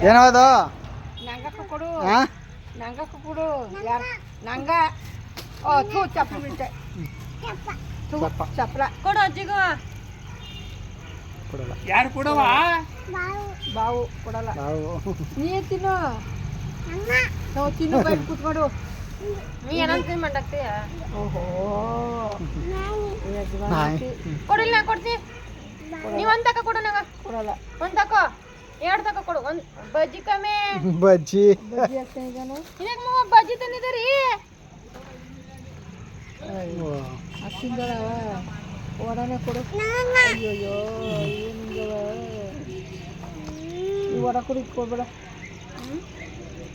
ಏನದು ನಂಗಕ್ಕೆ ಕೊಡು ನಂಗಕ್ಕೆ ಕೊಡು ನಂಗ ಓ ಥೂ ಚಪ್ಪಲಿ ಬಿಟ್ಟೆ ಚಪ್ಪಲ ಕೊಡು ಅಜ್ಜಿಗೂ ಕೊಡಲ್ಲ. ಯಾರು ಕೊಡವ ಬಾವು ಕೊಡಲ್ಲ. ನಾವು ನೀ ತಿನ್ನು ನಾವು ತಿನ್ನು ಬೈಟ್ ಕೂತ್ಕೊಡು. ನೀ ಏನಂತ ಮಾಡಾಕ್ತೀಯ? ಓಹೋ ಕೊಡಿಲ್ಲ ನಾ ಕೊಡ್ತೀನಿ. ನೀ ಒಂದ್ ತಕ ಕೊಡು ನಂಗ. ಕೊಡಲ್ಲ. ಒಂದ್ ತಕೋ ಎರಡು ತಕ ಕೊಡು. ಒಂದ್ ಬಜ್ಜಿ ಕಮ್ಮಿ ಬಜ್ಜಿ ಬಜ್ಜಿ ಹಾಕ್ತಾನೆ ಇದ್ದಾನು. ಇದಕ್ಕೆ ಮಾವ ಬಜ್ಜಿ ತಂದಿದ್ದೀರಿ. ಅಷ್ಟಿಂದವ ವಡನೆ ಕೊಡು. ಅಯ್ಯೋಯ್ಯೋ ಏನಿಂಗವ ಈ ವಡ ಕೊಡು ಇಟ್ಕೊಡ್ಬೇಡ.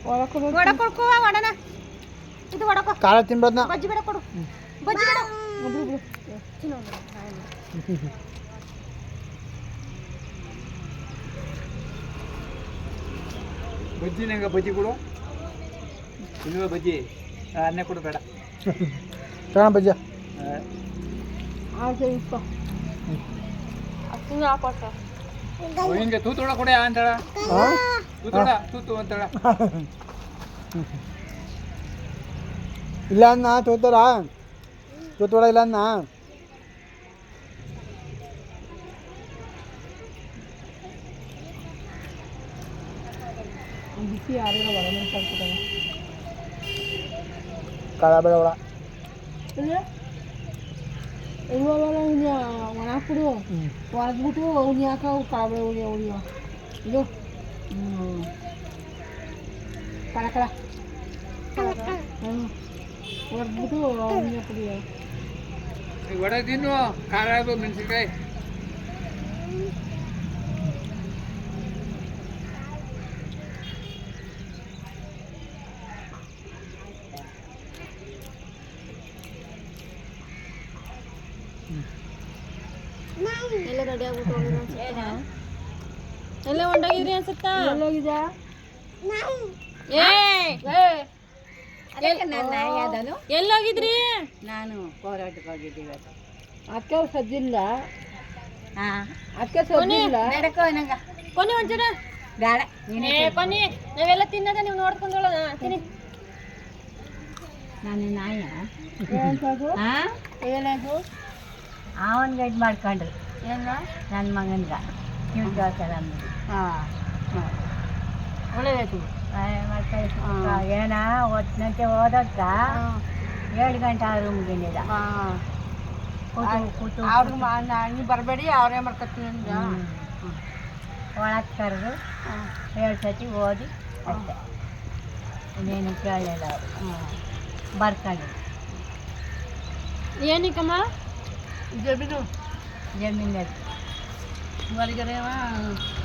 ವಡ ಕೊಡು. ವಡ ಕೊಡ್ಕೋ ವಡನ. ಇದು ವಡ ಕೊ. ಖಾರ ತಿನ್ಬೋದ್ನ. ಬಜ್ಜಿ ಬೇಡ ಕೊಡು. ಬಜ್ಜಿ ಬೇಡ. ಬಿಡು ತಿನ್ನು. ಬಜ್ಜಿ ನಂಗೆ ಬಜ್ಜಿ ಕೊಡು. ಇಲ್ವ ಬಜ್ಜಿ ಅನ್ನ ಕೊಡು ಬೇಡ. ತಗೊಂಡು ಬಜ್ಜಿ ಆಯ್ತು ಇಟ್ಕೊ. ಅಷ್ಟು ಹಾಕೋತ. ಹಿಂಗೆ ತೂತೋಡ ಕೊಡೆ ಅಂತಾಳ. ತೂತೋಡ ತೂತು ಅಂತಾಳ. ಇಲ್ಲ ಅನ್ನ ತೋತಾರ ತೋತೋಡ ಇಲ್ಲ ಅನ್ನ. ಬಿಸಿ ಯಾರೇನೋ ವಡ ಮಾಡ್ಕೊಡ್ತಾನೆ. ಖಾರ ಬೇಡ ಒಳ ಇವಾಗ ಒಣ ಹಾಕ್ಬಿಡು. ಹೊರದ್ಬಿಟ್ಟು ಉನಿ ಹಾಕವು ಕಾಬೆ ಉನಿ ಇದು ಕಳ ಹೊರದ್ಬಿಟ್ಟು ಉನಿ ಹಾಕ್ಬಿಡಿ. ವಡೆ ತಿನ್ನು ಖಾರ ಅದು ಮೆಣಸಿನ್ಕಾಯಿ. ಎಲ್ಲ ರೆಡಿ ಆಗ್ಬಿಟ್ಟು ಹೋಗಿದ್ರು ಎಲ್ಲ ಹೊಂಡೋಗಿದ್ರಿ ಅನ್ಸುತ್ತಾ? ಎಲ್ಲೋಗಿದ್ಯಾ? ಎಲ್ಲೋಗಿದ್ರಿ? ನಾನು ಹೋರಾಟಕ್ಕೆ ಹೋಗಿದ್ದೀವಿ. ಅಕ್ಕ ಸಜ್ಜಿಲ್ಲ. ಅಕ್ಕ ಸಜ್ಜಿಲ್ಲ. ಕೊನೆ ಒಂಚೂರ ಬೇಡ ಕೊನೆ ನಾವೆಲ್ಲ ತಿನ್ನದ ನೀವು ನೋಡ್ಕೊಂಡೋಳ ತಿನ್ನಿ. ನಾನು ನಾಯ ಏನಾಯ್ತು? ಏನಾಯ್ತು? ಅವನ್ಗೆ ಇದು ಮಾಡ್ಕೊಂಡ್ರು ಏನ? ನನ್ನ ಮಗನ್ಗ ಕಿವಿ ದೋಸೆ ಅಂದ್ಬಿಟ್ಟು ಒಳ್ಳೇದಾಯ್ತು. ಏನ ಹೊತ್ತಿನಂತೆ ಓದಕ್ಕ 7 ಗಂಟೆ ಆದ್ರೂ ಮುಗಿನಿಲ್ಲ. ಕೂತು ಅವ್ರಿಗೆ ನೀ ಬರಬೇಡಿ ಅವರೇ ಮಾಡ್ಕೊತೀನಿ ಅಂದ. ಒಳಗೆ ಕರೆದು 7 ಸತಿ ಓದಿ ಅಷ್ಟೆ. ಇನ್ನೇನು ಕೇಳಲಿಲ್ಲ ಅವರು. ಬರ್ಕೊಂಡು ಏನಕ್ಕಮ್ಮ ಜಮೀನು ಜಮೀನಲ್ಲಿ ಹೊರಗಡೆ